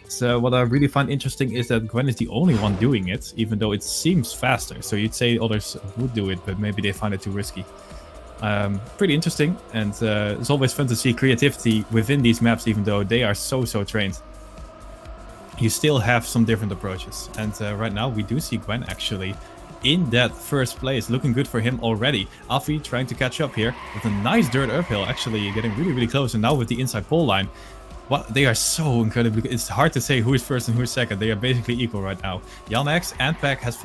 So what I really find interesting is that Gwen is the only one doing it, even though it seems faster. So you'd say others would do it, but maybe they find it too risky. Pretty interesting, and it's always fun to see creativity within these maps, even though they are so trained. You still have some different approaches, and right now we do see Gwen actually in that first place. Looking good for him already. Affi trying to catch up here with a nice dirt uphill, actually getting really close, and now with the inside pole line. What, they are so incredibly. It's hard to say who is first and who is second. They are basically equal right now. Yannex and Pac have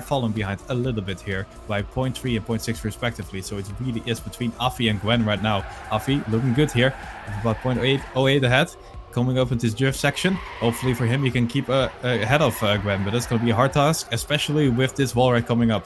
fallen behind a little bit here by 0.3 and 0.6 respectively. So it really is between Affi and Gwen right now. Affi looking good here, about 0.08 ahead. Coming up into this drift section. Hopefully for him he can keep ahead of Gwen, but that's going to be a hard task, especially with this wall ride coming up.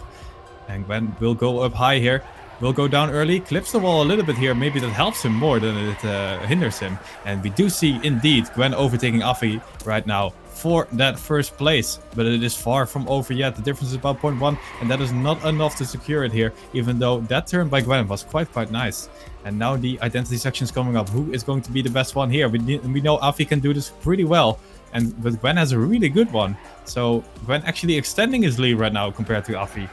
And Gwen will go up high here. Will go down early, clips the wall a little bit here. Maybe that helps him more than it hinders him. And we do see indeed Gwen overtaking Affi right now for that first place. But it is far from over yet. The difference is about 0.1, and that is not enough to secure it here, even though that turn by Gwen was quite nice. And now the identity section is coming up. Who is going to be the best one here? We know Affi can do this pretty well, but Gwen has a really good one. So Gwen actually extending his lead right now compared to Affi.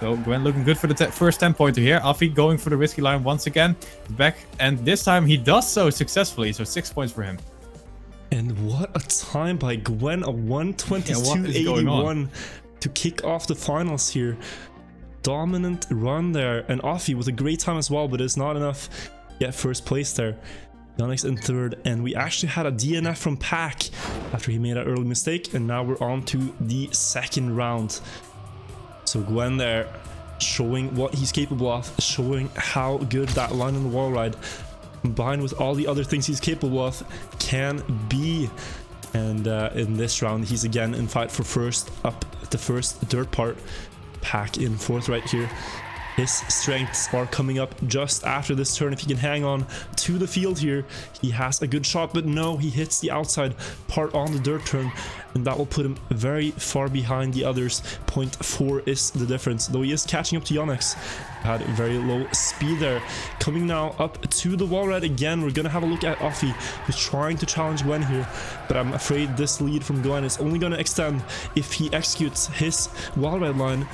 So Gwen looking good for the first 10-pointer here. Affi going for the risky line once again. Back, and this time he does so successfully. So 6 points for him. And what a time by Gwen, a 122.81 to kick off the finals here. Dominant run there. And Affi with a great time as well, but it's not enough. Get first place there. Yannex in third, and we actually had a DNF from Pac after he made an early mistake, and now we're on to the second round. So Gwen there, showing what he's capable of, showing how good that line on the wall ride, combined with all the other things he's capable of, can be. And in this round, he's again in fight for first, up the first dirt part. Pac in fourth right here. His strengths are coming up just after this turn. If he can hang on to the field here, he has a good shot, but no, he hits the outside part on the dirt turn, and that will put him very far behind the others. 0.4 is the difference, though he is catching up to Yannex. Had very low speed there. Coming now up to the wall ride again. We're gonna have a look at Affi, who's trying to challenge Gwen here, but I'm afraid this lead from Gwen is only gonna extend if he executes his wall ride line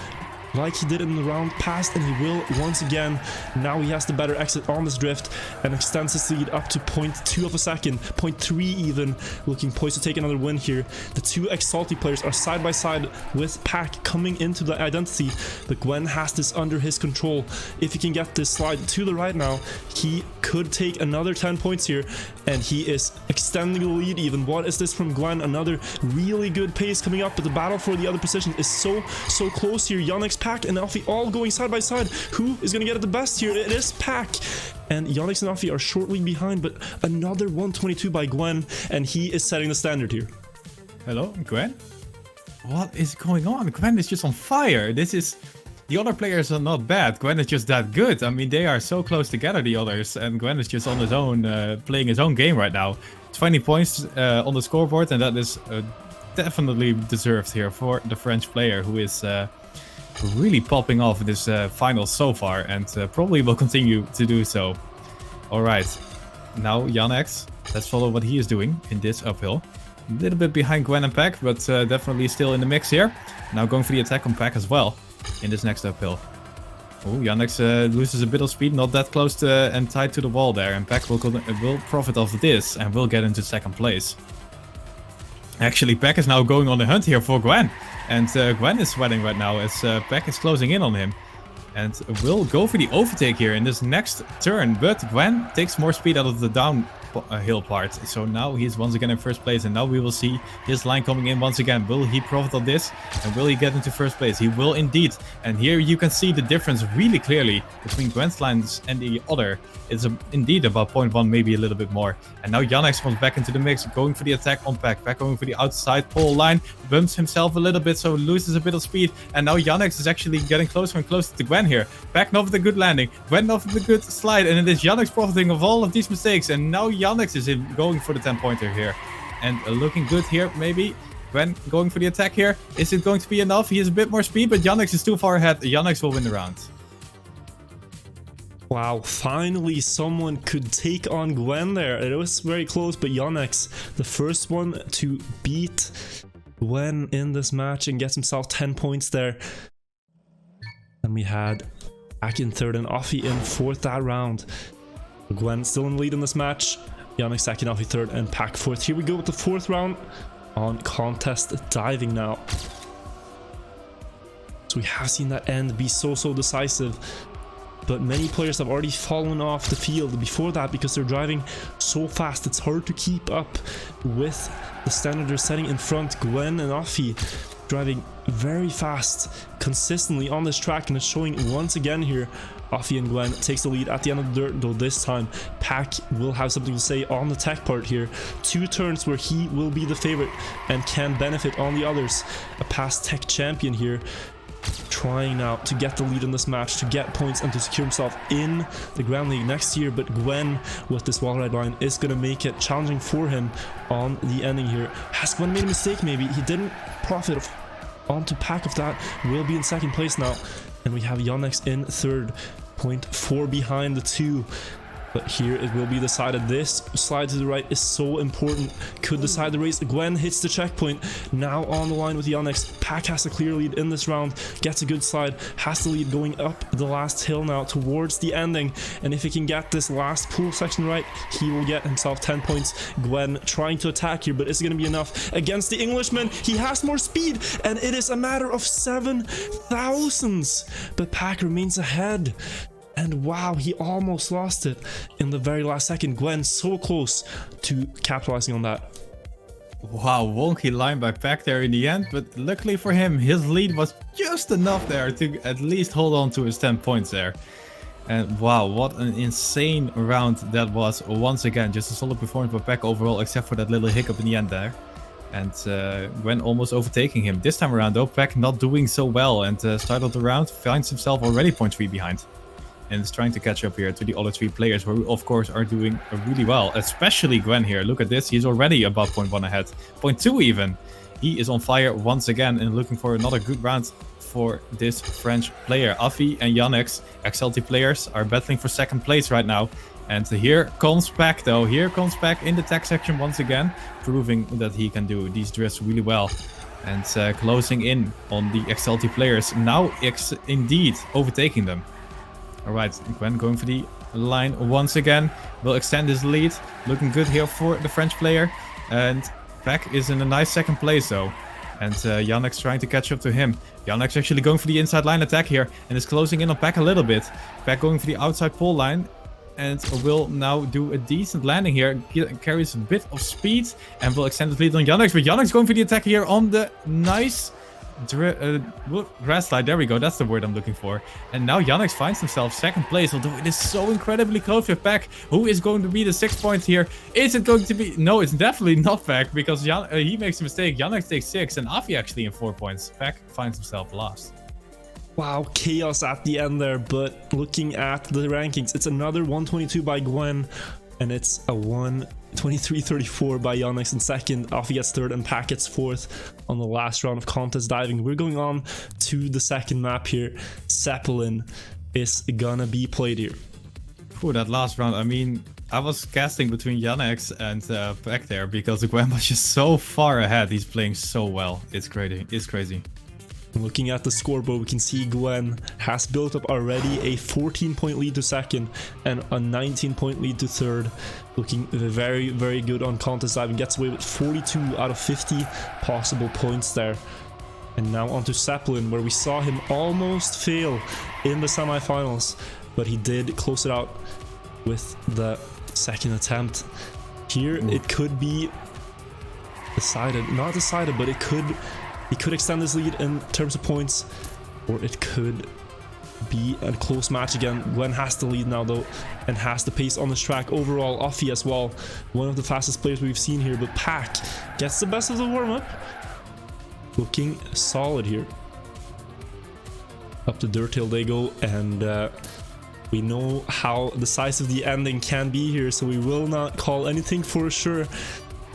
like he did in the round past, and he will once again. Now he has the better exit on this drift and extends his lead up to 0.2 of a second, 0.3 even, looking poised to take another win here. The two ex-salty players are side by side with Pac coming into the identity, but Gwen has this under his control. If he can get this slide to the right now, he could take another 10 points here, and he is extending the lead even. What is this from Gwen? Another really good pace coming up, but the battle for the other position is so close here. Yannex, Pac and Affi all going side by side. Who is going to get it the best here? It is Pac. And Yannex and Affi are shortly behind, but another 122 by Gwen, and he is setting the standard here. Hello, Gwen? What is going on? Gwen is just on fire. The other players are not bad. Gwen is just that good. I mean, they are so close together, the others, and Gwen is just on his own, playing his own game right now. 20 points on the scoreboard, and that is definitely deserved here for the French player, who is really popping off this final so far, and probably will continue to do so. Alright, now Yannex. Let's follow what he is doing in this uphill. A little bit behind Gwen and Pac, but definitely still in the mix here. Now going for the attack on Pac as well in this next uphill. Oh, Yannex loses a bit of speed, not that close to, and tied to the wall there, and Pac will profit off this and will get into second place. Actually, Pac is now going on the hunt here for Gwen. And Gwen is sweating right now as Pac is closing in on him. And will go for the overtake here in this next turn. But Gwen takes more speed out of the downhill part. So now he's once again in first place. And now we will see his line coming in once again. Will he profit on this? And will he get into first place? He will indeed. And here you can see the difference really clearly between Gwen's lines and the other. It's indeed about 0.1, maybe a little bit more. And now Yannex comes back into the mix, going for the attack on Pac. Pac going for the outside pole line. Bumps himself a little bit, so loses a bit of speed. And now Yannex is actually getting closer and closer to Gwen here. Pac not with a good landing. Gwen not with a good slide. And it is Yannex profiting of all of these mistakes. And now Yannex is going for the 10-pointer here. And looking good here, maybe. Gwen going for the attack here. Is it going to be enough? He has a bit more speed, but Yannex is too far ahead. Yannex will win the round. Wow, finally someone could take on Gwen there. It was very close, but Yannex, the first one to beat Gwen in this match and gets himself 10 points there. And we had Pac in third and Affi in fourth that round. Gwen still in the lead in this match. Yannex second, Affi third, and Pac fourth. Here we go with the fourth round on contest diving now. So we have seen that end be so decisive. But many players have already fallen off the field before that because they're driving so fast. It's hard to keep up with the standard they're setting in front. Gwen and Affi driving very fast consistently on this track, and it's showing once again here. Affi and Gwen takes the lead at the end of the dirt, though this time Pac will have something to say on the tech part here. 2 turns where he will be the favorite and can benefit on the others. A past tech champion here, trying now to get the lead in this match, to get points and to secure himself in the Grand League next year. But Gwen with this wall ride line is going to make it challenging for him on the ending here. Has Gwen made a mistake? Maybe he didn't profit onto Pac of that. Will be in second place now, and we have Yannex in third, 0.4 behind the 2. But here it will be decided. This slide to the right is so important. Could decide the race. Gwen hits the checkpoint. Now on the line with Yannex. Pac has a clear lead in this round. Gets a good slide. Has the lead going up the last hill now towards the ending. And if he can get this last pool section right, he will get himself 10 points. Gwen trying to attack here, but is it going to be enough against the Englishman? He has more speed, and it is a matter of 7 thousandths. But Pac remains ahead. And wow, he almost lost it in the very last second. Gwen so close to capitalizing on that. Wow, wonky line by Pac there in the end, but luckily for him, his lead was just enough there to at least hold on to his 10 points there. And wow, what an insane round that was once again. Just a solid performance by Pac overall, except for that little hiccup in the end there. And Gwen almost overtaking him. This time around though, Pac not doing so well, and start of the round finds himself already 0.3 behind. And is trying to catch up here to the other 3 players who of course are doing really well, especially Gwen here. Look at this, he's already about 0.1 ahead, 0.2 even. He is on fire once again and looking for another good round for this French player. Affi and Yannex, XLT players, are battling for second place right now. And here comes Pac though, here comes Pac in the tech section once again, proving that he can do these drifts really well. And closing in on the XLT players, now indeed overtaking them. Alright, Gwen going for the line once again. Will extend his lead. Looking good here for the French player. And Pac is in a nice second place though. And Yannex trying to catch up to him. Yannex actually going for the inside line attack here. And is closing in on Pac a little bit. Pac going for the outside pole line. And will now do a decent landing here. Carries a bit of speed. And will extend his lead on Yannex. But Yannex going for the attack here on the nice grass slide. There we go, that's the word I'm looking for. And now Yannex finds himself second place, although it is so incredibly close with Pac. Who is going to be the 6 points here? Is it going to be... No, it's definitely not Pac, because he makes a mistake. Yannex takes 6 and Affi actually in 4 points. Pac finds himself last. Wow, chaos at the end there, but looking at the rankings, it's another 122 by Gwen, and it's a 123.34 by Yannex in second. Affi gets third and Pac gets fourth on the last round of contest diving. We're going on to the second map here. Zeppelin is gonna be played here. For that last round, I mean, I was casting between Yannex and Pac there because Gwen was just so far ahead. He's playing so well. It's crazy. It's crazy. Looking at the scoreboard, we can see Gwen has built up already a 14-point lead to second and a 19-point lead to third. Looking very, very good on contest diving. Gets away with 42 out of 50 possible points there. And now onto Zeppelin, where we saw him almost fail in the semifinals, but he did close it out with the second attempt. Here it could be decided, not decided, but it could... He could extend his lead in terms of points, or it could be a close match again. Gwen has the lead now though, and has the pace on this track. Overall, Affi as well, one of the fastest players we've seen here, but Pac gets the best of the warm-up. Looking solid here. Up the dirt hill they go, and we know how decisive the ending can be here, so we will not call anything for sure.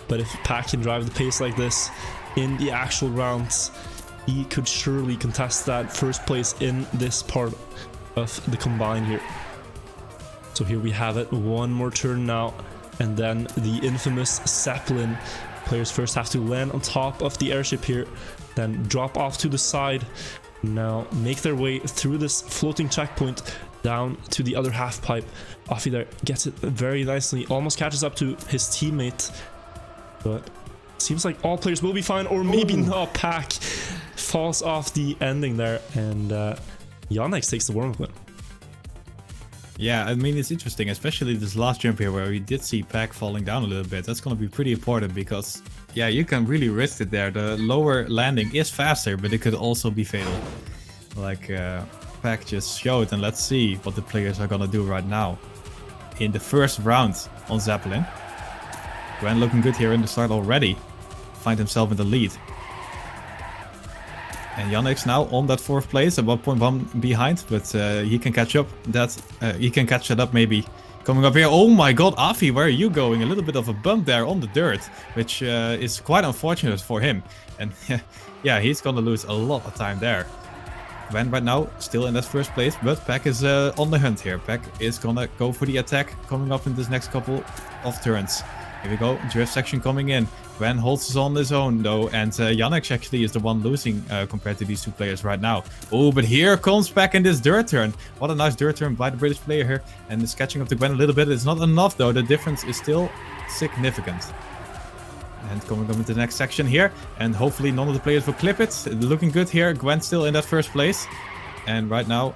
But if Pac can drive the pace like this in the actual rounds, he could surely contest that first place in this part of the combine here. So here we have it, one more turn now, and then the infamous Zeppelin. Players first have to land on top of the airship here, then drop off to the side. Now make their way through this floating checkpoint down to the other half pipe. Affi there gets it very nicely, almost catches up to his teammate, but seems like all players will be fine, or maybe not. Pac falls off the ending there, and Yannex takes the warm-up win. Yeah, I mean, it's interesting, especially this last jump here where we did see Pac falling down a little bit. That's going to be pretty important because, yeah, you can really risk it there. The lower landing is faster, but it could also be fatal. Like Pac just showed, and let's see what the players are going to do right now. In the first round on Zeppelin. Gwen looking good here in the start already. Find himself in the lead. And Yannex now on that 4th place, at 1.1 behind, but he can catch up. He can catch that up maybe. Coming up here, oh my god, Affi, where are you going? A little bit of a bump there on the dirt, which is quite unfortunate for him. And yeah, he's gonna lose a lot of time there. Gwen right now still in that 1st place, but Pac is on the hunt here. Pac is gonna go for the attack coming up in this next couple of turns. Here we go, drift section coming in. Gwen holds on his own though, and Yannex actually is the one losing compared to these two players right now. Oh, but here comes Pac in this dirt turn. What a nice dirt turn by the British player here, and is catching up to Gwen a little bit. It's not enough though, the difference is still significant. And coming up into the next section here, and hopefully none of the players will clip it. Looking good here, Gwen still in that 1st place. And right now,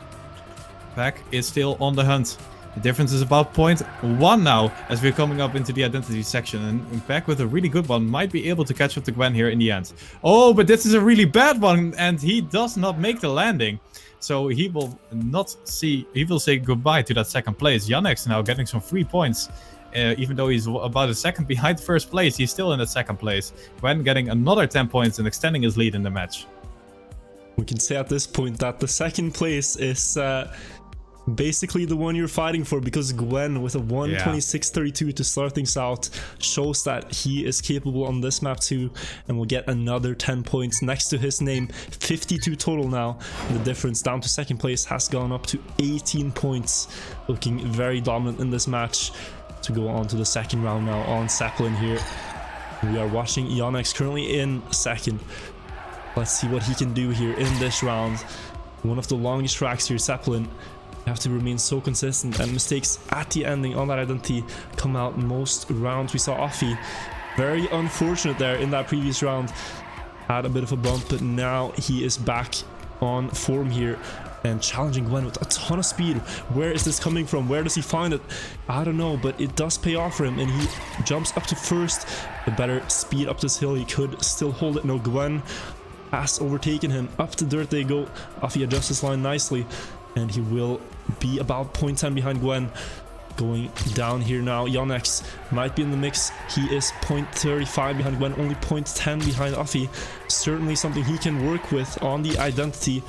Pac is still on the hunt. The difference is about 0.1 now as we're coming up into the identity section, and Pac with a really good one might be able to catch up to Gwen here in the end. Oh, but this is a really bad one, and he does not make the landing. So he will say goodbye to that 2nd place. Yannex now getting some free points. Even though he's about a second behind 1st place, he's still in the 2nd place. Gwen getting another 10 points and extending his lead in the match. We can say at this point that the 2nd place is basically the one you're fighting for, because Gwen with a 1:26.32 to start things out shows that he is capable on this map too, and will get another 10 points next to his name. 52 total now. The difference down to 2nd place has gone up to 18 points, looking very dominant in this match. To go on to the 2nd round now on Zeppelin here. We are watching Yannex currently in 2nd. Let's see what he can do here in this round. One of the longest tracks here, Zeppelin. You have to remain so consistent, and mistakes at the ending on that identity come out most rounds. We saw Affi, very unfortunate there in that previous round. Had a bit of a bump, but now he is back on form here and challenging Gwen with a ton of speed. Where is this coming from? Where does he find it? I don't know, but it does pay off for him, and he jumps up to 1st. A better speed up this hill. He could still hold it. No, Gwen has overtaken him. Up the dirt they go. Affi adjusts his line nicely, and he will be about 0.10 behind Gwen. Going down here now, Yannex might be in the mix. He is 0.35 behind Gwen, only 0.10 behind Affi. Certainly something he can work with on the identity.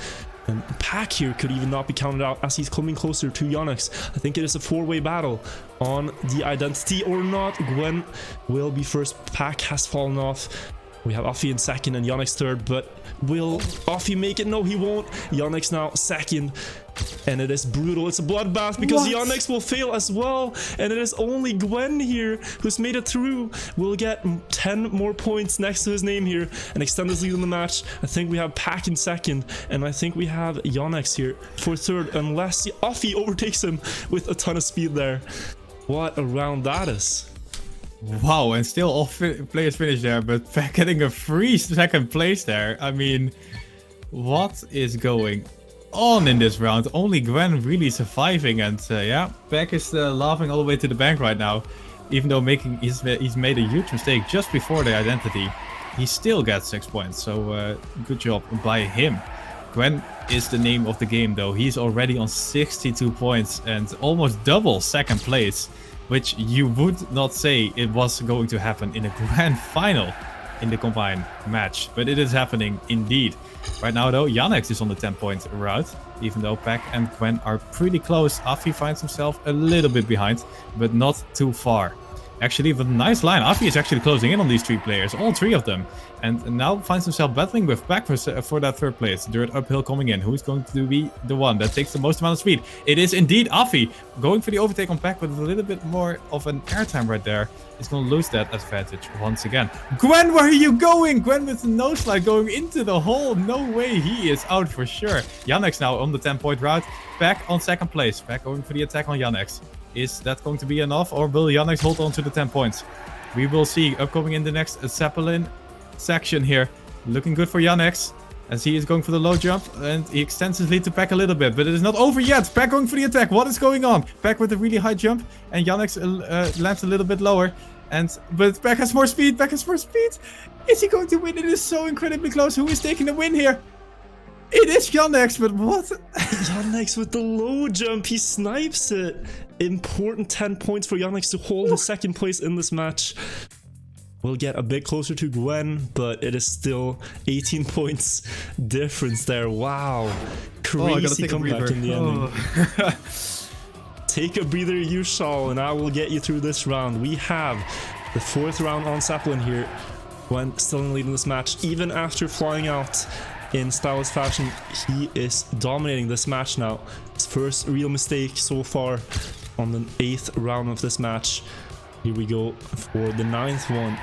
And Pac here could even not be counted out as he's coming closer to Yannex. I think it is a 4-way battle on the identity or not. Gwen will be 1st. Pac has fallen off. We have Affi in 2nd and Yannex 3rd, but will Affi make it? No, he won't. Yannex now 2nd, and it is brutal. It's a bloodbath because Yannex will fail as well, and it is only Gwen here who's made it through. Will get 10 more points next to his name here and extend his lead in the match. I think we have Pac in 2nd, and I think we have Yannex here for 3rd, unless Affi overtakes him with a ton of speed there. What a round that is. Wow, and still all players finished there, but Pac getting a free 2nd place there. I mean, what is going on in this round? Only Gwen really surviving, and yeah, Pac is laughing all the way to the bank right now. Even though he's made a huge mistake just before the identity, he still gets 6 points, so good job by him. Gwen is the name of the game though. He's already on 62 points and almost double 2nd place, which you would not say it was going to happen in a grand final in the combined match, but it is happening indeed. Right now though, Yannex is on the 10-point route, even though Pac and Gwen are pretty close. Affi finds himself a little bit behind, but not too far. Actually, with a nice line, Affi is actually closing in on these 3 players, all 3 of them. And now finds himself battling with Pac for that 3rd place. Dirt uphill coming in. Who's going to be the one that takes the most amount of speed? It is indeed Affi. Going for the overtake on Pac with a little bit more of an airtime right there. He's going to lose that advantage once again. Gwen, where are you going? Gwen with the nose slide going into the hole. No way, he is out for sure. Yannex now on the 10-point route. Pac on 2nd place. Pac going for the attack on Yannex. Is that going to be enough, or will Yannex hold on to the 10 points? We will see. Upcoming in the next Zeppelin section here. Looking good for Yannex, as he is going for the low jump, and he extends his lead to Pac a little bit, but it is not over yet. Pac going for the attack. What is going on? Pac with a really high jump, and Yannex lands a little bit lower. But Pac has more speed. Pac has more speed. Is he going to win? It is so incredibly close. Who is taking the win here? It is Yannex, but what? Yannex with the low jump, he snipes it. Important 10 points for Yannex to hold his 2nd place in this match. We'll get a bit closer to Gwen, but it is still 18 points difference there. Wow. Crazy comeback in the ending. Take a breather, you shall, and I will get you through this round. We have the 4th round on Zeppelin here. Gwen still in lead in this match, even after flying out in stylish fashion. He is dominating this match now. His first real mistake so far on the 8th round of this match. Here we go for the 9th one.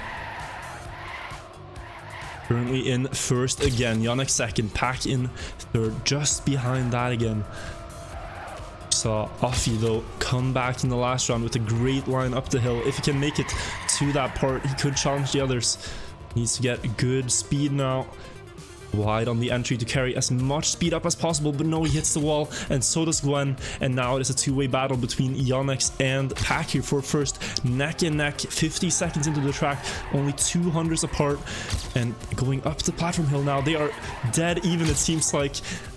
Currently in 1st again. Yannex 2nd, Pac in 3rd, just behind that again. Saw Affi though come back in the last round with a great line up the hill. If he can make it to that part, he could challenge the others. Needs to get good speed now. Wide on the entry to carry as much speed up as possible, but no, he hits the wall, and so does Gwen. And now it is a 2-way battle between Yannex and Pac here for first. Neck and neck, 50 seconds into the track, only 200s apart, and going up the platform hill now. They are dead even, it seems like.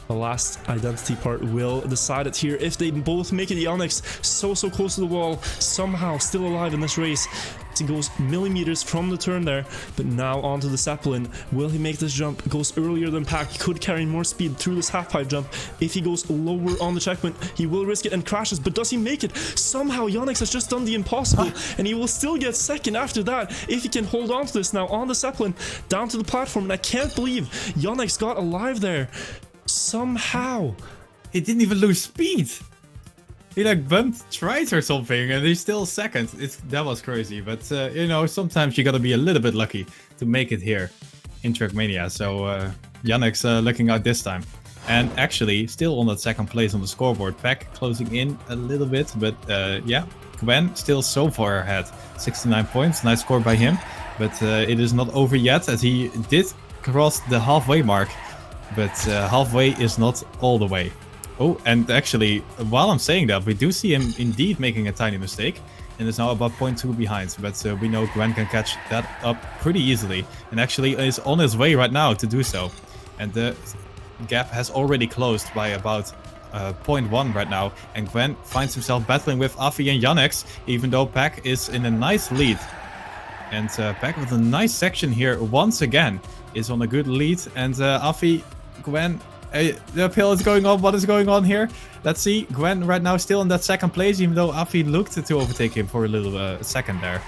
The last identity part will decide it here. If they both make it, Yannex so close to the wall, somehow still alive in this race. He goes millimeters from the turn there, but now onto the Zeppelin. Will he make this jump? Goes earlier than Pac. He could carry more speed through this half-pipe jump. If he goes lower on the checkpoint, he will risk it and crashes, but does he make it? Somehow Yannex has just done the impossible, and he will still get 2nd after that if he can hold on to this now on the Zeppelin down to the platform. And I can't believe Yannex got alive there. Somehow. He didn't even lose speed. He like bumped twice or something, and he's still 2nd. That was crazy, but you know, sometimes you gotta be a little bit lucky to make it here in Trackmania. So Yannex looking out this time, and actually still on that 2nd place on the scoreboard. Pac closing in a little bit, but yeah, Gwen still so far ahead, 69 points. Nice score by him, but it is not over yet, as he did cross the halfway mark, but halfway is not all the way. Oh, and actually, while I'm saying that, we do see him indeed making a tiny mistake, and is now about 0.2 behind, but we know Gwen can catch that up pretty easily, and actually is on his way right now to do so. And the gap has already closed by about 0.1 right now, and Gwen finds himself battling with Affi and Yannex, even though Pac is in a nice lead. And Pac with a nice section here once again is on a good lead, and Affi, Gwen, the uphill is going on. What is going on here? Let's see. Gwen right now still in that 2nd place, even though Affi looked to overtake him for a little second there.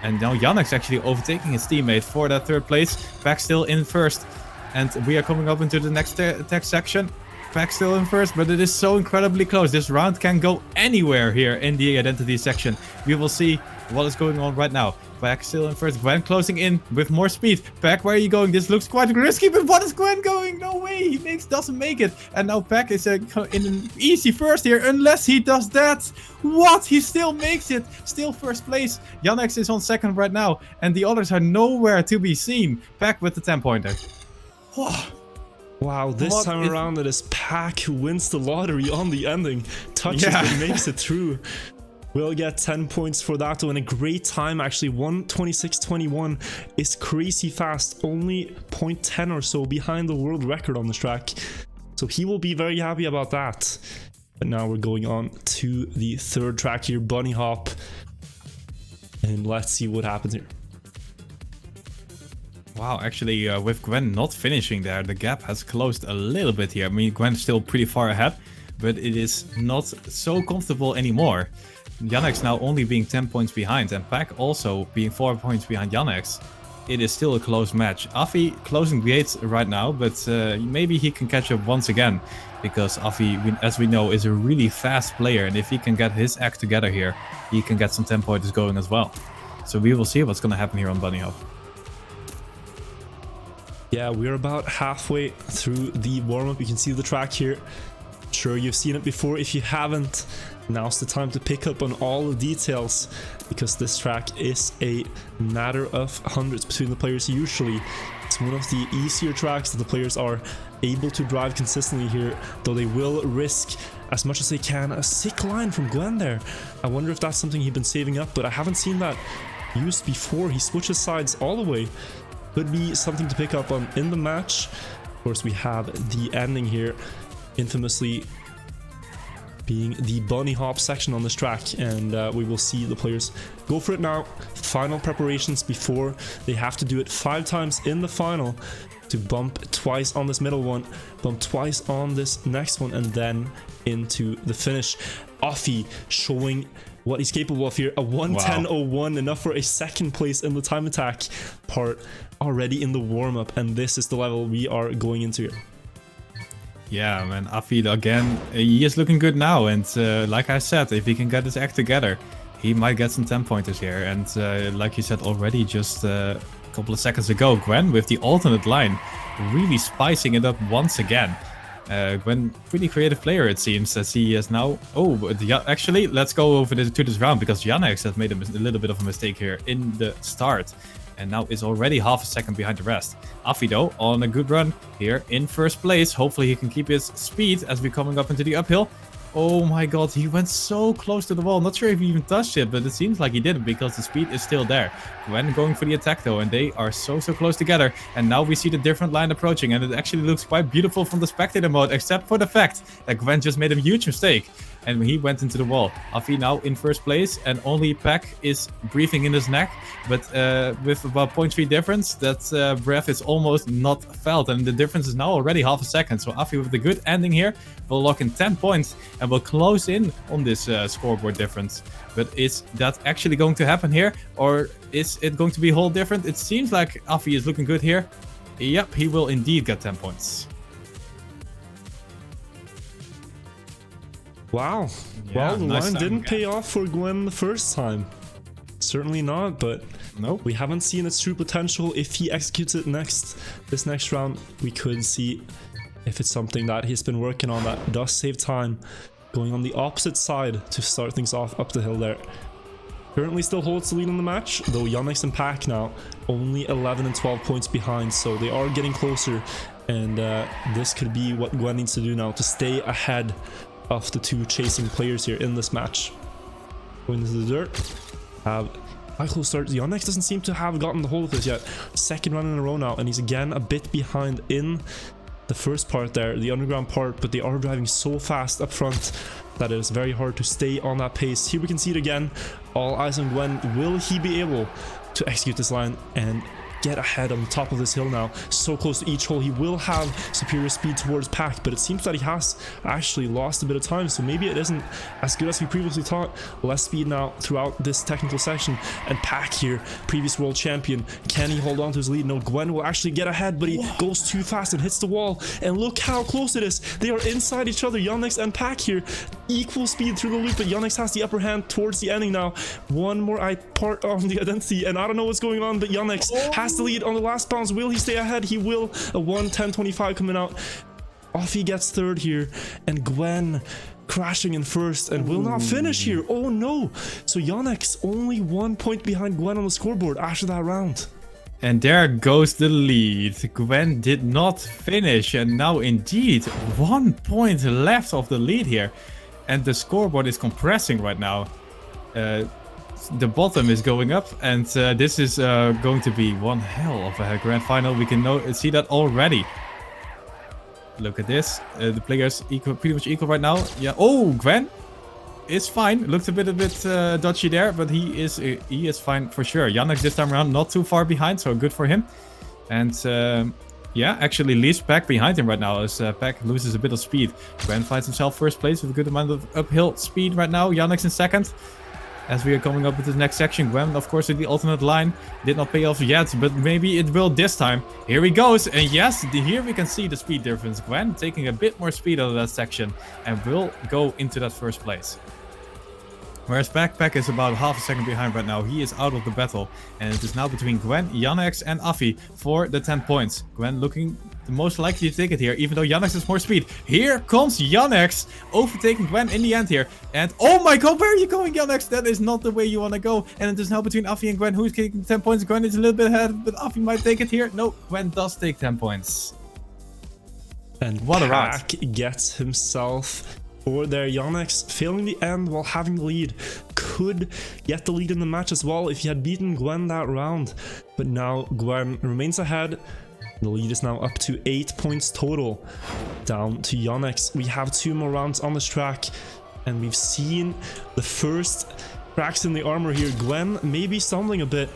And now Yannex actually overtaking his teammate for that 3rd place. Pac still in 1st, and we are coming up into the next tech section. Pac still in 1st, but it is so incredibly close. This round can go anywhere here in the identity section. We will see what is going on right now. Pac still in 1st. Gwen closing in with more speed. Pac, where are you going? This looks quite risky, but what is Gwen going? No way, he doesn't make it. And now Pac is in an easy 1st here, unless he does that. What? He still makes it. Still 1st place. Yannex is on 2nd right now, and the others are nowhere to be seen. Pac with the 10-pointer. Wow, this time around it is Pac who wins the lottery on the ending. Touches and makes it through. We'll get 10 points for that one. A great time actually. 1:26.21 is crazy fast. Only 0.10 or so behind the world record on this track. So he will be very happy about that. But now we're going on to the 3rd track here, Bunny Hop. And let's see what happens here. Wow, actually with Gwen not finishing there, the gap has closed a little bit here. I mean, Gwen's still pretty far ahead, but it is not so comfortable anymore. Yannex now only being 10 points behind, and Pac also being 4 points behind Yannex, it is still a close match. Affi closing the gates right now, but maybe he can catch up once again, because Affi, as we know, is a really fast player, and if he can get his act together here, he can get some 10 pointers going as well. So we will see what's going to happen here on Bunny Hop. Yeah, we're about halfway through the warm-up. You can see the track here. Sure, you've seen it before. If you haven't, now's the time to pick up on all the details, because this track is a matter of hundreds between the players usually. It's one of the easier tracks that the players are able to drive consistently here, though they will risk as much as they can. A sick line from Gwen there. I wonder if that's something he'd been saving up, but I haven't seen that used before. He switches sides all the way. Could be something to pick up on in the match. Of course, we have the ending here, infamously being the bunny hop section on this track, and we will see the players go for it now. Final preparations before they have to do it 5 times in the final, to bump twice on this middle one, bump twice on this next one, and then into the finish. Affi showing what he's capable of here. A 1:10.01, enough for a second place in the time attack part already in the warm-up, and this is the level we are going into here. Yeah, man, Affi again, he is looking good now, and like I said, if he can get his act together, he might get some 10 pointers here. And like you said already just a couple of seconds ago, Gwen with the alternate line, really spicing it up once again. Gwen, pretty creative player it seems, as he is now... Oh, but actually, let's go over to this round, because Yannex has made a little bit of a mistake here in the start, and now is already half a second behind the rest. Affi though, on a good run here in first place. Hopefully he can keep his speed as we're coming up into the uphill. Oh my god, he went so close to the wall. Not sure if he even touched it, but it seems like he didn't, because the speed is still there. Gwen going for the attack though, and they are so close together. And now we see the different line approaching, and it actually looks quite beautiful from the spectator mode, except for the fact that Gwen just made a huge mistake, and he went into the wall. Affi now in first place, and only Pac is breathing in his neck, but with about 0.3 difference, that breath is almost not felt, and the difference is now already half a second. So Affi with a good ending here will lock in 10 points and will close in on this scoreboard difference. But is that actually going to happen here, or is it going to be a whole different? It seems like Affi is looking good here. Yep, he will indeed get 10 points. Wow. Yeah, well, the nice line didn't again. pay off for Gwen the first time. Certainly not, but nope. We haven't seen its true potential. If he executes it this next round, we could see if it's something that he's been working on that does save time, going on the opposite side to start things off up the hill there. Currently still holds the lead in the match, though Yannex and Pac now only 11 and 12 points behind, so they are getting closer, and this could be what Gwen needs to do now to stay ahead of the two chasing players here in this match. Going into the dirt. Quite close start. Yannex doesn't seem to have gotten the hold of this yet. Second run in a row now, and he's again a bit behind in the first part there, the underground part, but they are driving so fast up front that it is very hard to stay on that pace. Here we can see it again. All eyes on Gwen. Will he be able to execute this line and get ahead on the top of this hill now? So close to each hole. He will have superior speed towards Pac, but it seems that he has actually lost a bit of time, so maybe it isn't as good as we previously thought. Less speed now throughout this technical section, and Pac here, previous world champion, can he hold on to his lead? No, Gwen will actually get ahead, but he goes too fast and hits the wall, and look how close it is. They are inside each other. Yannex and Pac here, equal speed through the loop, but Yannex has the upper hand towards the ending now. One more part on the identity, and I don't know what's going on, but Yannex has the lead on the last bounce. Will he stay ahead? He will. A 1:10.25 coming out. Affi gets third here, and Gwen crashing in first and will not finish here. Oh no! So Yannex only 1 point behind Gwen on the scoreboard after that round. And there goes the lead. Gwen did not finish, and now indeed 1 point left of the lead here, and the scoreboard is compressing right now. The bottom is going up, and this is going to be one hell of a grand final. We can see that already. Look at this. The players pretty much equal right now. Yeah. Oh, Gwen is fine. Looked a bit dodgy there, but he is fine for sure. Yannex this time around not too far behind, so good for him. And yeah, actually leaves Pac behind him right now, as Pac loses a bit of speed. Gwen finds himself first place with a good amount of uphill speed right now. Yannex in second. as we are coming up with the next section. Gwen, of course, with the alternate line did not pay off yet, but maybe it will this time. Here he goes, and yes, here we can see the speed difference. Gwen taking a bit more speed out of that section and will go into that first place. Whereas Pac is about half a second behind right now. He is out of the battle. And it is now between Gwen, Yannex and Affi for the 10 points. Gwen looking the most likely to take it here, even though Yannex has more speed. Here comes Yannex, overtaking Gwen in the end here. And oh my god, where are you going, Yannex? That is not the way you want to go. And it is now between Affi and Gwen. Who's taking 10 points? Gwen is a little bit ahead, but Affi might take it here. No, Gwen does take 10 points. And what a Pac gets himself for their. Yannex failing the end while having the lead. Could get the lead in the match as well if he had beaten Gwen that round. But now Gwen remains ahead. The lead is now up to 8 points total. Down to Yannex. We have 2 more rounds on this track. And we've seen the first cracks in the armor here. Gwen maybe stumbling a bit,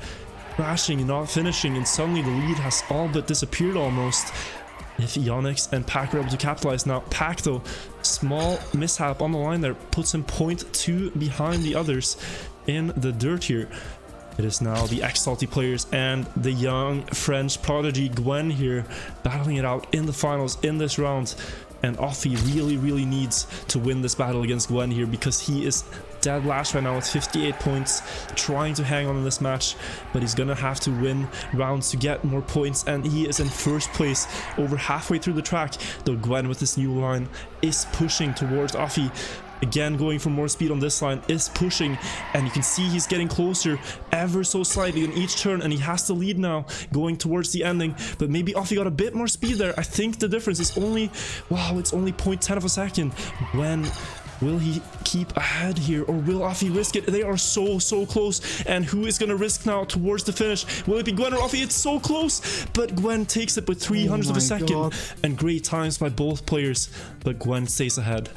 crashing and not finishing. And suddenly the lead has all but disappeared almost. If Yannex and Pac are able to capitalize now. Pac though, small mishap on the line there puts him 0.2 behind the others in the dirt here. It is now the ex-salty players and the young French prodigy Gwen here battling it out in the finals in this round. And Affi really needs to win this battle against Gwen here because he is dead last right now with 58 points, trying to hang on in this match, but he's gonna have to win rounds to get more points, and he is in first place over halfway through the track, though Gwen with this new line is pushing towards Affi. Again, going for more speed on this line, is pushing, and you can see he's getting closer ever so slightly in each turn, and he has to lead now going towards the ending. But maybe Affi got a bit more speed there. I think the difference is only, wow, it's only 0.10 of a second. When will he keep ahead here, or will Affi risk it? They are so close, and who is going to risk now towards the finish? Will it be Gwen or Affi? It's so close, but Gwen takes it with 300 of a second. God. And great times by both players, but Gwen stays ahead.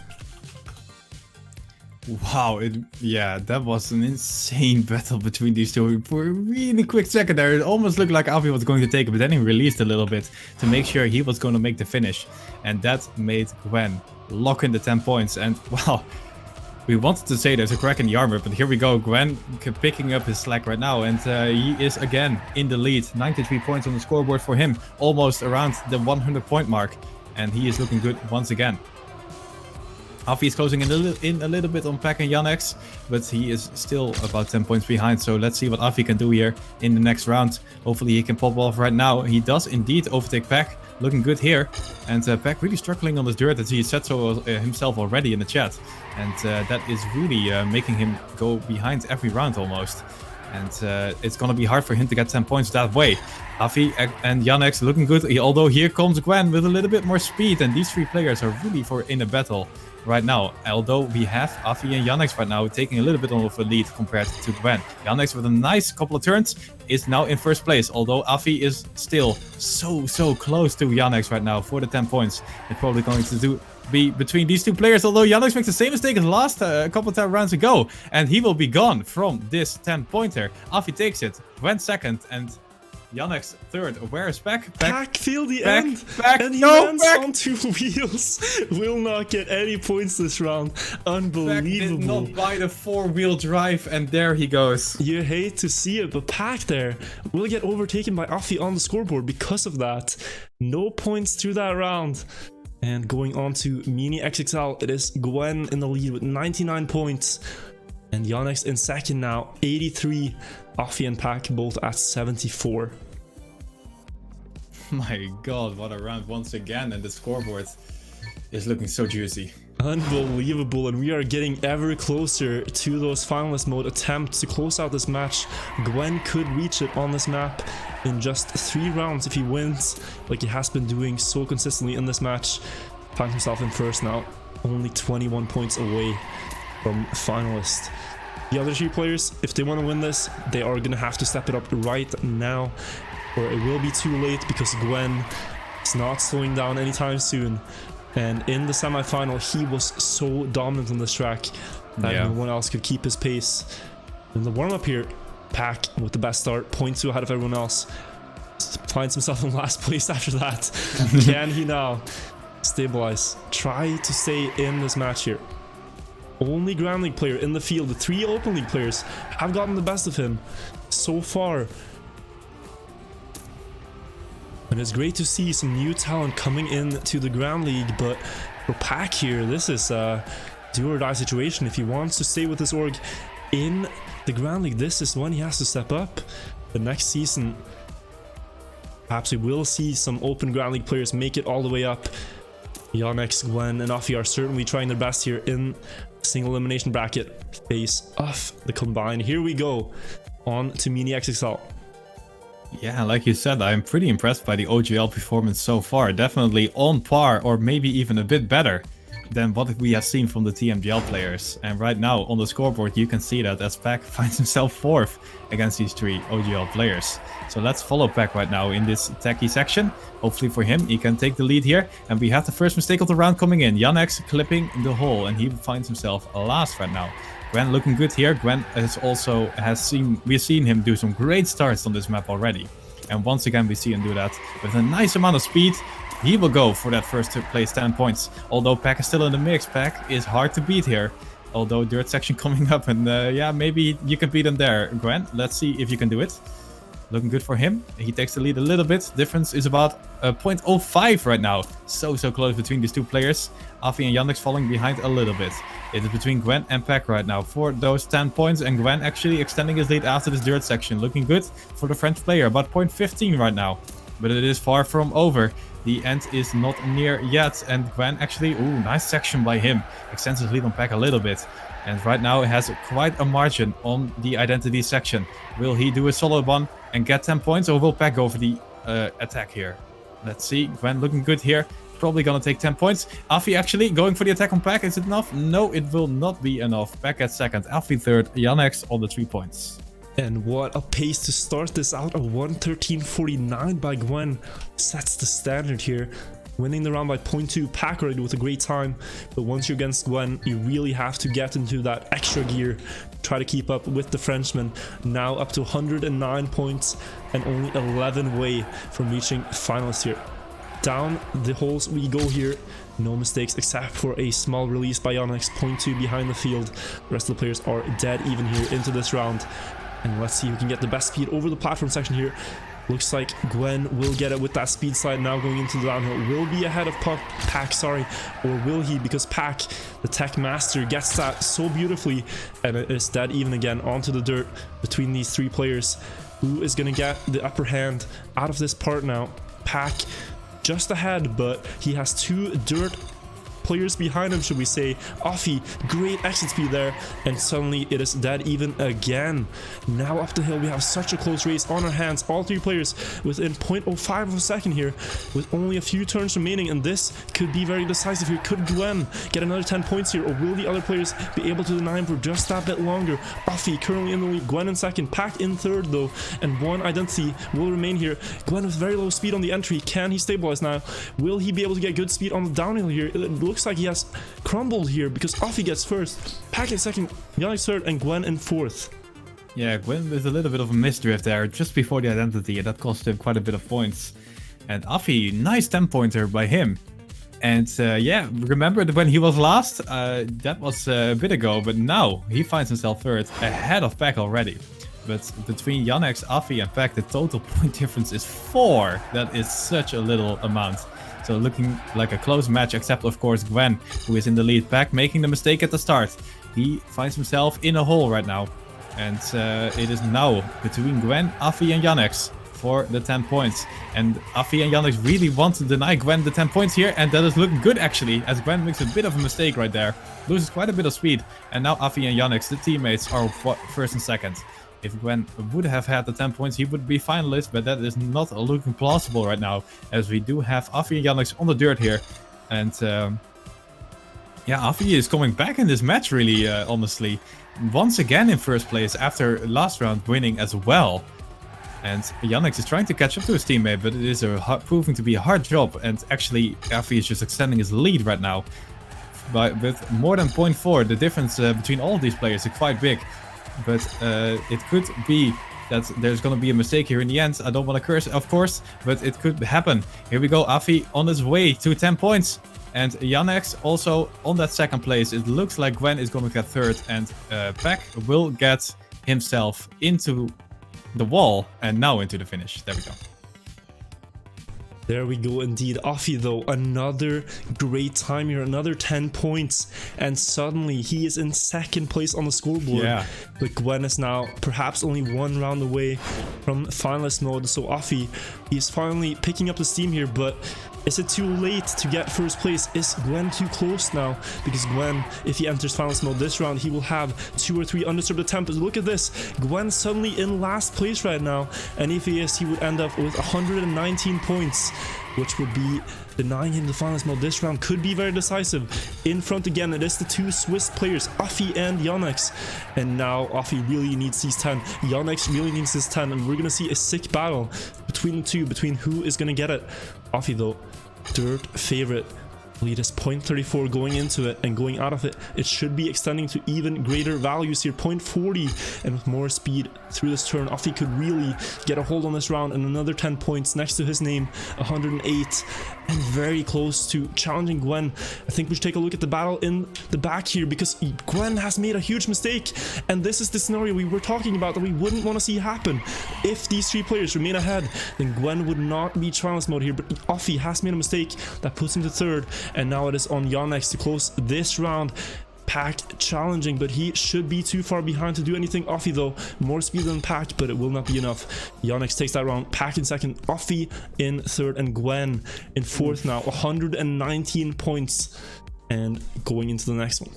Wow, yeah, that was an insane battle between these two. For a really quick second there, it almost looked like Affi was going to take it, but then he released a little bit to make sure he was going to make the finish. And that made Gwen lock in the 10 points. And wow, we wanted to say there's a crack in the armor, but here we go. Gwen picking up his slack right now, and he is again in the lead. 93 points on the scoreboard for him, almost around the 100 point mark. And he is looking good once again. Affi is closing in a little bit on Pac and Yannex, but he is still about 10 points behind. So let's see what Affi can do here in the next round. Hopefully he can pop off right now. He does indeed overtake Pac. Looking good here. And Pac really struggling on this dirt, as he said so himself already in the chat. And that is really making him go behind every round almost. And it's going to be hard for him to get 10 points that way. Affi and Yannex looking good. Although here comes Gwen with a little bit more speed. And these three players are really in a battle right now. Although we have Affi and Yannex right now taking a little bit of a lead compared to Gwen. Yannex with a nice couple of turns is now in first place. Although Affi is still so close to Yannex right now for the 10 points. It's probably going to be between these two players, although Yannex makes the same mistake as last couple of rounds ago, and he will be gone from this 10-pointer. Affi takes it, went second, and Yannex third. Where is Pac? Pac failed the end, and he lands on 2 wheels. Will not get any points this round. Unbelievable. Pac did not buy the 4-wheel drive, and there he goes. You hate to see it, but Pac there will get overtaken by Affi on the scoreboard because of that. No points through that round. And going on to Mini XXL, it is Gwen in the lead with 99 points. And Yannex in second now, 83. Affi and Pac both at 74. My god, what a round once again. And the scoreboard is looking so juicy. Unbelievable, and we are getting ever closer to those finalist mode attempts to close out this match. Gwen could reach it on this map in just 3 rounds if he wins, like he has been doing so consistently in this match. Finds himself in first now, only 21 points away from finalist. The other 3 players, if they want to win this, they are going to have to step it up right now, or it will be too late because Gwen is not slowing down anytime soon. And in the semi-final, he was so dominant on this track that no one else could keep his pace. In the warm-up here, Pac with the best start, 0.2 ahead of everyone else. Finds himself in last place after that. Can he now stabilize? Try to stay in this match here. only Grand League player in the field. The 3 Open League players have gotten the best of him so far. And it's great to see some new talent coming in to the Grand League, but for Pac here, this is a do or die situation. If he wants to stay with this org in the Grand League, this is when he has to step up. The next season, perhaps we will see some open Grand League players make it all the way up. Yannex, Gwen, and Affi are certainly trying their best here in single elimination bracket phase of the combine. Here we go on to Mini XXL. Yeah, like you said, I'm pretty impressed by the OGL performance so far. Definitely on par or maybe even a bit better than what we have seen from the TMGL players. And right now on the scoreboard you can see that as Pac finds himself 4th against these 3 OGL players. So let's follow Pac right now in this techie section. Hopefully for him he can take the lead here. And we have the first mistake of the round coming in. Yannex clipping the hole and he finds himself last right now. Gwen looking good here. Gwen we've seen him do some great starts on this map already. And once again we see him do that with a nice amount of speed. He will go for that first place 10 points. Although Pac is still in the mix. Pac is hard to beat here. Although dirt section coming up and yeah, maybe you can beat him there. Gwen, let's see if you can do it. Looking good for him. He takes the lead a little bit. Difference is about 0.05 right now. So close between these 2 players. Affi and Yannex falling behind a little bit. It is between Gwen and Pac right now for those 10 points. And Gwen actually extending his lead after this dirt section. Looking good for the French player. About 0.15 right now. But it is far from over. The end is not near yet. And Gwen actually, ooh, nice section by him. Extends his lead on Pac a little bit. And right now it has quite a margin on the identity section. Will he do a solid one and get 10 points, or will Pac go for the attack here? Let's see. Gwen looking good here. Probably gonna take 10 points. Affi actually going for the attack on Pac. Is it enough? No, it will not be enough. Pac at 2nd. Affi 3rd. Yannex on the 3 points. And what a pace to start this out. A 1:13.49 by Gwen sets the standard here. Winning the round by 0.2. Pac already with a great time. But once you're against Gwen, you really have to get into that extra gear. Try to keep up with the Frenchman. Now up to 109 points and only 11 away from reaching finals here. Down the holes we go here. No mistakes except for a small release by Yannex. 0.2 behind the field. The rest of the players are dead even here into this round. And let's see who can get the best speed over the platform section here. Looks like Gwen will get it with that speed slide now going into the downhill. Will be ahead of Pac, sorry. Or will he? Because Pac, the tech master, gets that so beautifully. And it is dead even again onto the dirt between these 3 players. Who is going to get the upper hand out of this part now? Pac just ahead, but he has 2 dirt players behind him, should we say. Affi, great exit speed there, and suddenly it is dead even again. Now up the hill, we have such a close race on our hands. All 3 players within 0.05 of a second here, with only a few turns remaining, and this could be very decisive here. Could Gwen get another 10 points here, or will the other players be able to deny him for just that bit longer? Affi currently in the lead, Gwen in 2nd, Pac in 3rd though, and 1 identity will remain here. Gwen with very low speed on the entry. Can he stabilize now? Will he be able to get good speed on the downhill here? It looks like he has crumbled here because Affi gets 1st, Pac in 2nd, Yannex 3rd, and Gwen in 4th. Yeah, Gwen with a little bit of a misdrift there just before the identity, and that cost him quite a bit of points. And Affi, nice 10 pointer by him. And yeah, remember when he was last? That was a bit ago, but now he finds himself 3rd, ahead of Pac already. But between Yannex, Affi, and Pac, the total point difference is 4. That is such a little amount. So looking like a close match, except of course Gwen, who is in the lead. Pac making the mistake at the start. He finds himself in a hole right now. And it is now between Gwen, Affi, and Yannex for the 10 points. And Affi and Yannex really want to deny Gwen the 10 points here. And that is looking good actually, as Gwen makes a bit of a mistake right there. Loses quite a bit of speed. And now Affi and Yannex, the teammates, are 1st and 2nd. If Gwen would have had the 10 points, he would be finalist, but that is not looking plausible right now, as we do have Affi and Yannex on the dirt here. And yeah, Affi is coming back in this match really, honestly. Once again in 1st place after last round winning as well. And Yannex is trying to catch up to his teammate, but it is proving to be a hard job. And actually, Affi is just extending his lead right now. With more than 0.4, the difference between all of these players is quite big. But it could be that there's going to be a mistake here in the end. I don't want to curse, of course, but it could happen. Here we go, Affi on his way to 10 points. And Yannex also on that second place. It looks like Gwen is going to get third, and Pac will get himself into the wall and now into the finish. There we go. There we go indeed. Affi though, another great time here, another 10 points, and suddenly he is in second place on the scoreboard. Yeah. But Gwen is now perhaps only one round away from finalist mode, so Affi, he's finally picking up the steam here, but is it too late to get first place? Is Gwen too close now? Because Gwen, if he enters finalist mode this round, he will have 2 or 3 undisturbed attempts. Look at this, Gwen suddenly in last place right now, and if he is, he would end up with 119 points, which would be denying him the finalist mode this round. Could be very decisive. In front again, it is the 2 Swiss players, Affi and Yannex, and now Affi really needs these 10. Yannex really needs this 10, and we're gonna see a sick battle between the two, between who is gonna get it. Affi though, dirt favorite. Lead is 0.34 going into it, and going out of it, it should be extending to even greater values here, 0.40, and with more speed through this turn, Affi could really get a hold on this round, and another 10 points next to his name, 108, and very close to challenging Gwen. I think we should take a look at the battle in the back here, because Gwen has made a huge mistake, and this is the scenario we were talking about that we wouldn't want to see happen. If these 3 players remain ahead, then Gwen would not be trialist mode here, but Affi has made a mistake that puts him to third, and now it is on Yannex to close this round. Pac challenging, but he should be too far behind to do anything. Affi though, more speed than Pac, but it will not be enough. Yannex takes that round, Pac in second, Affi in third, and Gwen in fourth now. 119 points, and going into the next one.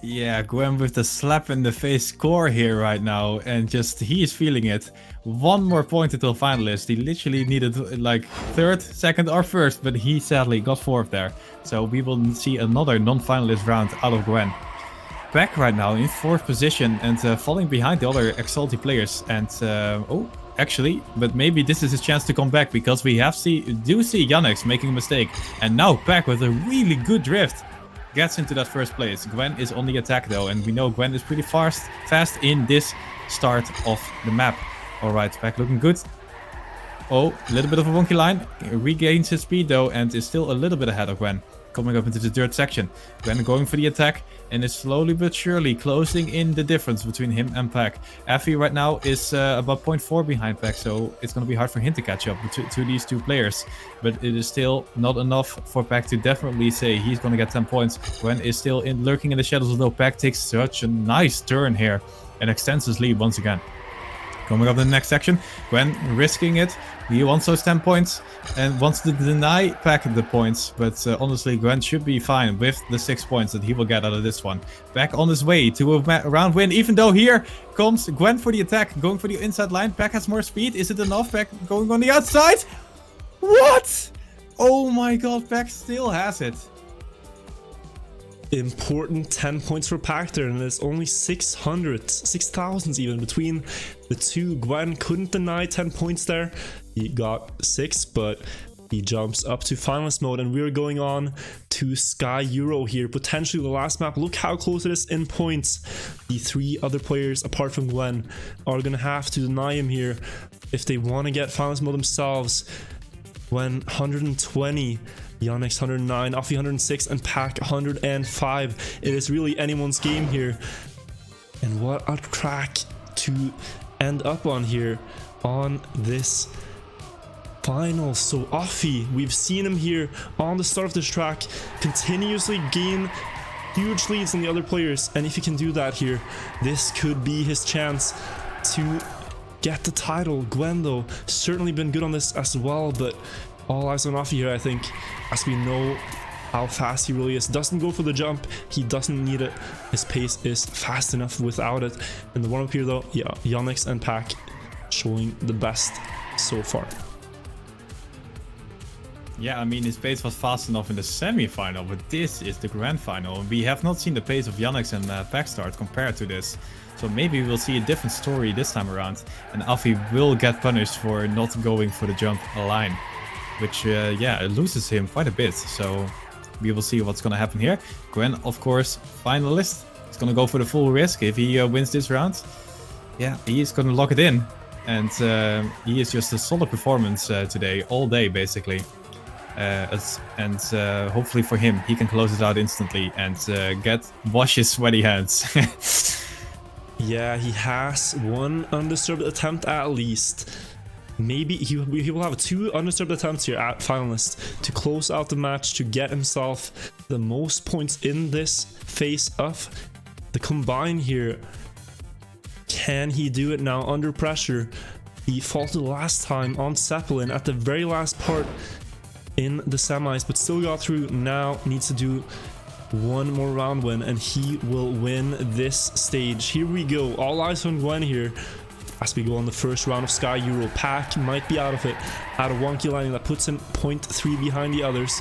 Yeah, Gwen with the slap in the face score here right now, and just he is feeling it. 1 more point until finalist. He literally needed like third, second, or first, but he sadly got fourth there. So we will see another non-finalist round out of Gwen. Pac right now in 4th position and falling behind the other Exalty players. And oh, actually, but maybe this is his chance to come back, because we do see Yannex making a mistake, and now Pac with a really good drift gets into that first place. Gwen is on the attack though, and we know Gwen is pretty fast in this start of the map. Alright, Pac looking good. Oh, a little bit of a wonky line. Regains his speed though, and is still a little bit ahead of Gwen. Coming up into the dirt section. Gwen going for the attack, and is slowly but surely closing in the difference between him and Pac. Affi right now is about 0.4 behind Pac, so it's going to be hard for him to catch up to these 2 players. But it is still not enough for Pac to definitely say he's going to get 10 points. Gwen is still lurking in the shadows, although Pac takes such a nice turn here and extends his lead once again. Coming up in the next section, Gwen risking it. He wants those 10 points and wants to deny Pac the points. But honestly, Gwen should be fine with the 6 points that he will get out of this one. Pac on his way to a round win, even though here comes Gwen for the attack, going for the inside line. Pac has more speed. Is it enough? Pac going on the outside. What? Oh my god, Pac still has it. Important 10 points for Pac there, and there's only 6,000 even between the 2. Gwen couldn't deny 10 points there. He got 6, but he jumps up to finalist mode, and we're going on to Sky Euro here, potentially the last map. Look how close it is in points. The 3 other players apart from Gwen are gonna have to deny him here if they want to get finalist mode themselves. Gwen 120, Yannex 109, Affi 106, and Pac 105. It is really anyone's game here. And what a track to end up on here on this final. So Affi, we've seen him here on the start of this track continuously gain huge leads on the other players, and if he can do that here, this could be his chance to get the title. Gwen though, certainly been good on this as well, but all eyes on Affi here, I think, as we know how fast he really is. Doesn't go for the jump, he doesn't need it. His pace is fast enough without it. In the warm-up here though, yeah, Yannex and Pac showing the best so far. Yeah, I mean, his pace was fast enough in the semi-final, but this is the grand final. We have not seen the pace of Yannex and Pac start compared to this. So maybe we'll see a different story this time around. And Affi will get punished for not going for the jump line, which, yeah, it loses him quite a bit. So we will see what's going to happen here. Gwen, of course, finalist. He's going to go for the full risk if he wins this round. Yeah, he is going to lock it in. And he is just a solid performance today, all day, basically. And hopefully for him, he can close it out instantly and wash his sweaty hands. Yeah, he has one undisturbed attempt at least. Maybe he will have 2 undisturbed attempts here at Finalist to close out the match, to get himself the most points in this phase of the combine here. Can he do it now under pressure? He faltered last time on Zeppelin at the very last part in the semis, but still got through. Now needs to do one more round win and he will win this stage. Here we go, all eyes on Gwen here as we go on the first round of Sky Euro. Pac might be out of it at a wonky landing that puts him 0.3 behind the others,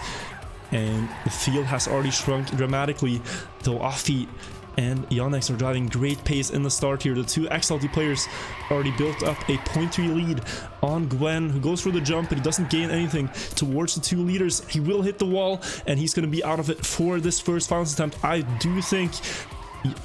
and the field has already shrunk dramatically, though Affi and Yannex are driving great pace in the start here. The 2 XLT players already built up a 0.3 lead on Gwen, who goes for the jump, but he doesn't gain anything towards the 2 leaders. He will hit the wall, and he's going to be out of it for this first finals attempt. I do think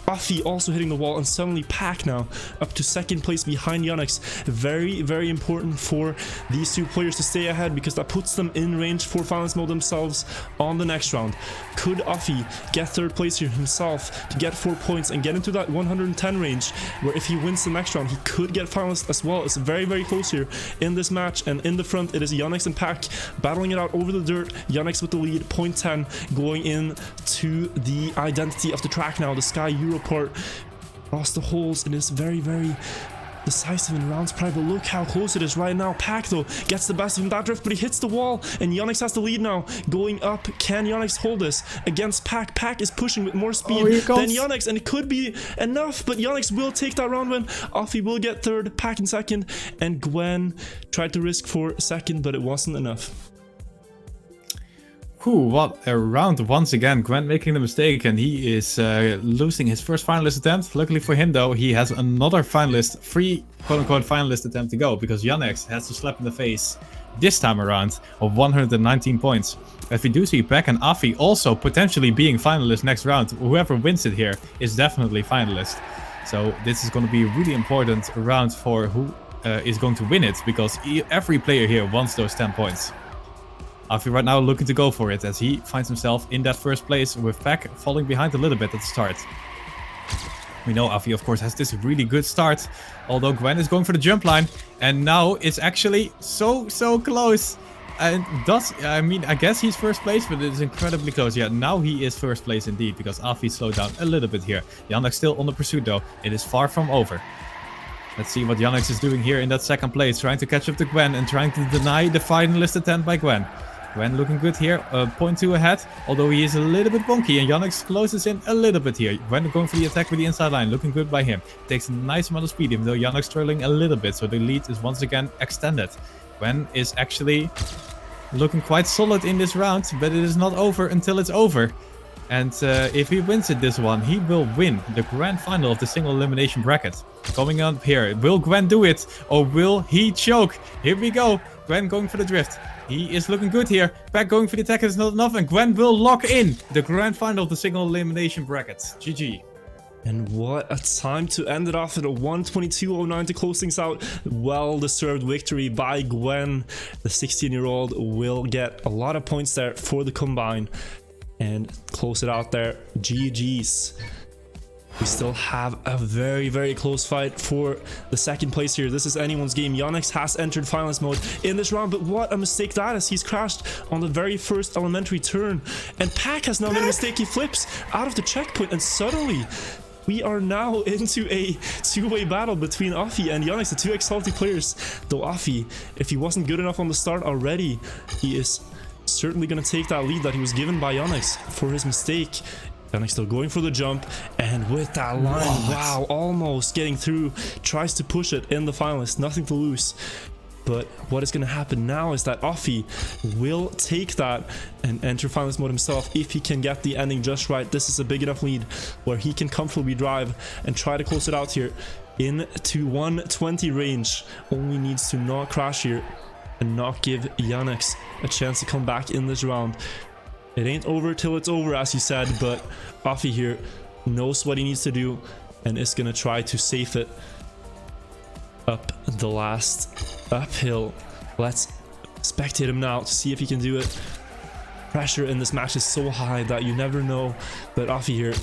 Affi also hitting the wall, and suddenly Pac now up to second place behind Yannex. Very, very important for these 2 players to stay ahead, because that puts them in range for finals mode themselves on the next round. Could Affi get third place here himself to get 4 points and get into that 110 range, where if he wins the next round he could get finalist as well? It's very, very close here in this match, and in the front it is Yannex and Pac battling it out over the dirt. Yannex with the lead, 0.10, going in to the identity of the track now, the Sky Euro part. Across the holes, it is very, very decisive in rounds prior, but look how close it is right now. Pac though gets the best of him that drift, but he hits the wall, and Yannex has the lead now going up. Can Yannex hold this against Pac? Pac is pushing with more speed than Yannex, and it could be enough, but Yannex will take that round win. Affi will get third, Pac in second, and Gwen tried to risk for second, but it wasn't enough. What a round once again. Gwen making the mistake, and he is losing his first finalist attempt. Luckily for him though, he has another finalist, free quote-unquote finalist attempt to go, because Yannex has to slap in the face this time around of 119 points. If we do see Pac and Affi also potentially being finalists next round, whoever wins it here is definitely finalist. So this is going to be a really important round for who is going to win it, because every player here wants those 10 points. Affi right now looking to go for it, as he finds himself in that first place, with Pac falling behind a little bit at the start. We know Affi, of course, has this really good start, although Gwen is going for the jump line, and now it's actually so close. And I guess he's first place, but it's incredibly close. Yeah, now he is first place indeed, because Affi slowed down a little bit here. Yannex still on the pursuit though. It is far from over. Let's see what Yannex is doing here in that second place, trying to catch up to Gwen and trying to deny the finalist attempt by Gwen. Gwen looking good here, 0.2 ahead, although he is a little bit wonky, and Yannex closes in a little bit here. Gwen going for the attack with the inside line, looking good by him. Takes a nice amount of speed, even though Yannex struggling a little bit, so the lead is once again extended. Gwen is actually looking quite solid in this round, but it is not over until it's over. And if he wins it this one, he will win the grand final of the single elimination bracket. Coming up here, will Gwen do it, or will he choke? Here we go, Gwen going for the drift. He is looking good here. Pac going for the attack is not enough, and Gwen will lock in the grand final of the single elimination bracket. GG. And what a time to end it off at a 122.09 to close things out. Well-deserved victory by Gwen. The 16-year-old will get a lot of points there for the combine and close it out there. GG's. We still have a very, very close fight for the second place here. This is anyone's game. Yannex has entered finalist mode in this round, but what a mistake that is. He's crashed on the very first elementary turn, and Pac has now made a mistake. He flips out of the checkpoint, and suddenly we are now into a two-way battle between Affi and Yannex, the 2 XLT players. Though Affi, if he wasn't good enough on the start already, he is certainly going to take that lead that he was given by Yannex for his mistake. Yannex still going for the jump, and with that line, wow, almost getting through, tries to push it in the finalists, nothing to lose. But what is going to happen now is that Affi will take that and enter finalist mode himself if he can get the ending just right. This is a big enough lead where he can comfortably drive and try to close it out here into 120 range. Only needs to not crash here and not give Yannex a chance to come back in this round. It ain't over till it's over, as you said, but Affi here knows what he needs to do and is gonna try to save it up the last uphill. Let's spectate him now to see if he can do it. Pressure in this match is so high that you never know. But Affi here,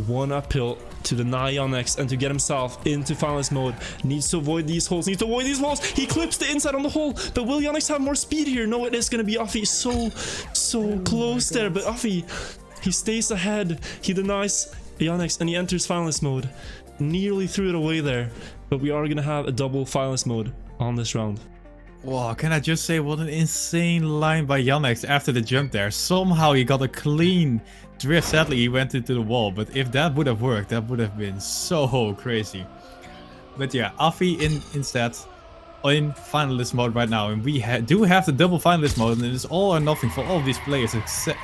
one uphill to deny Yannex and to get himself into finalist mode. Needs to avoid these holes, needs to avoid these walls. He clips the inside on the hole, but will Yannex have more speed here? No, it is going to be Affi. So close there, but Affi, he stays ahead. He denies Yannex and he enters finalist mode. Nearly threw it away there, but we are going to have a double finalist mode on this round. Wow, can I just say what an insane line by Yannex after the jump there. Somehow he got a clean drift. Sadly, he went into the wall, but if that would have worked, that would have been so crazy. But yeah, Affi instead in finalist mode right now, and we do have the double finalist mode, and it's all or nothing for all of these players,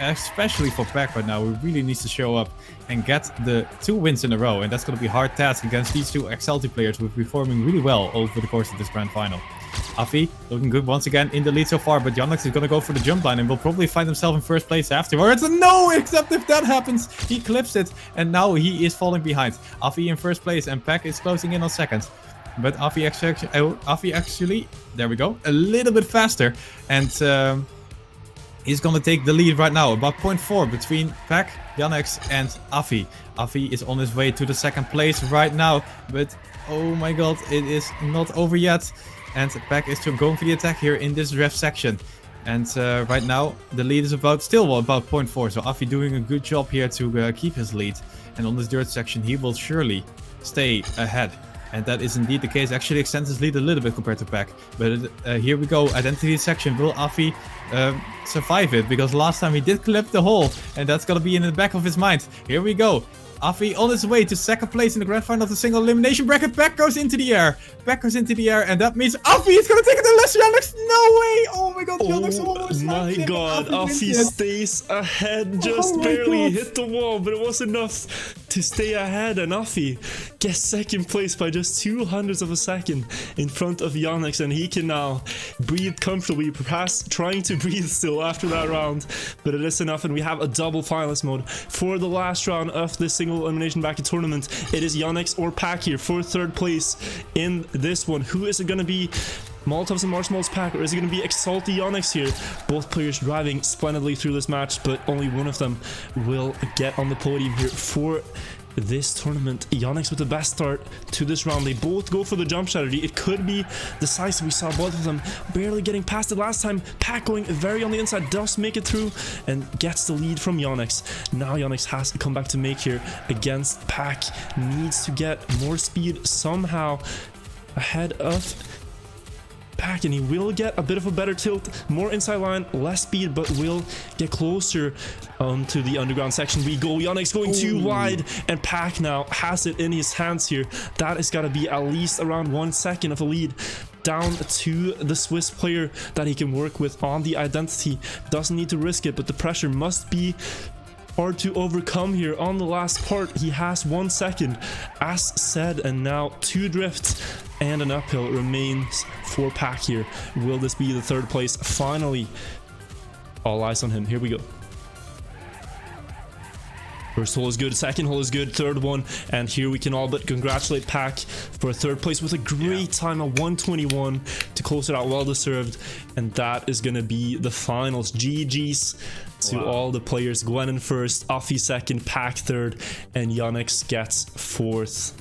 especially for Pac right now, who really needs to show up and get the 2 wins in a row, and that's going to be a hard task against these 2 XLT players who have been performing really well over the course of this grand final. Affi looking good once again in the lead so far, but Yannex is going to go for the jump line and will probably find himself in first place afterwards. No, except if that happens, he clips it, and now he is falling behind. Affi in first place, and Pac is closing in on second. But Affi actually, there we go, a little bit faster, and he's going to take the lead right now, about 0.4 between Pac, Yannex, and Affi. Affi is on his way to the second place right now, but oh my god, it is not over yet. And Pac is going for the attack here in this ref section. And right now, the lead is still about 0.4. So Affi doing a good job here to keep his lead. And on this dirt section, he will surely stay ahead. And that is indeed the case. Actually extends his lead a little bit compared to Pac. But here we go. Identity section. Will Affi survive it? Because last time he did clip the hole. And that's going to be in the back of his mind. Here we go. Affi on his way to second place in the grand final of the single elimination bracket. Pac goes into the air. Pac goes into the air, and that means Affi is going to take it unless Yannex. No way! Oh my god, Yannex almost. Oh my god, Affi stays ahead. Just barely hit the wall, but it was enough to stay ahead. And Affi gets second place by just 0.02 of a second in front of Yannex, and he can now breathe comfortably. Perhaps trying to breathe still after that round, but it is enough, and we have a double finalist mode for the last round of this single elimination bracket tournament. It is Yannex or Pac here for third place in this one. Who is it going to be? Molotovs and Marshmallows Pac, or is it going to be Exalty Yannex here? Both players driving splendidly through this match, but only one of them will get on the podium here for this tournament. Yannex with the best start to this round. They both go for the jump strategy. It could be decisive. We saw both of them barely getting past it last time. Pac going very on the inside, does make it through and gets the lead from Yannex. Now Yannex has to come back to make here against Pac. Needs to get more speed somehow ahead of Pac, and he will get a bit of a better tilt, more inside line, less speed, but will get closer onto the underground section. We go. Yannex going too wide, and Pac now has it in his hands here. That has got to be at least around 1 second of a lead down to the Swiss player that he can work with on the identity. Doesn't need to risk it, but the pressure must be hard to overcome here on the last part. He has 1 second as said, and now 2 drifts and an uphill remains for Pac here. Will this be the third place? Finally, all eyes on him. Here we go. First hole is good, second hole is good, third one, and here we can all but congratulate Pac for third place with a great time of 1:21 to close it out. Well deserved, and that is gonna be the finals. GG's to all the players. Gwen in first, Affi second, Pac third, and Yannex gets fourth.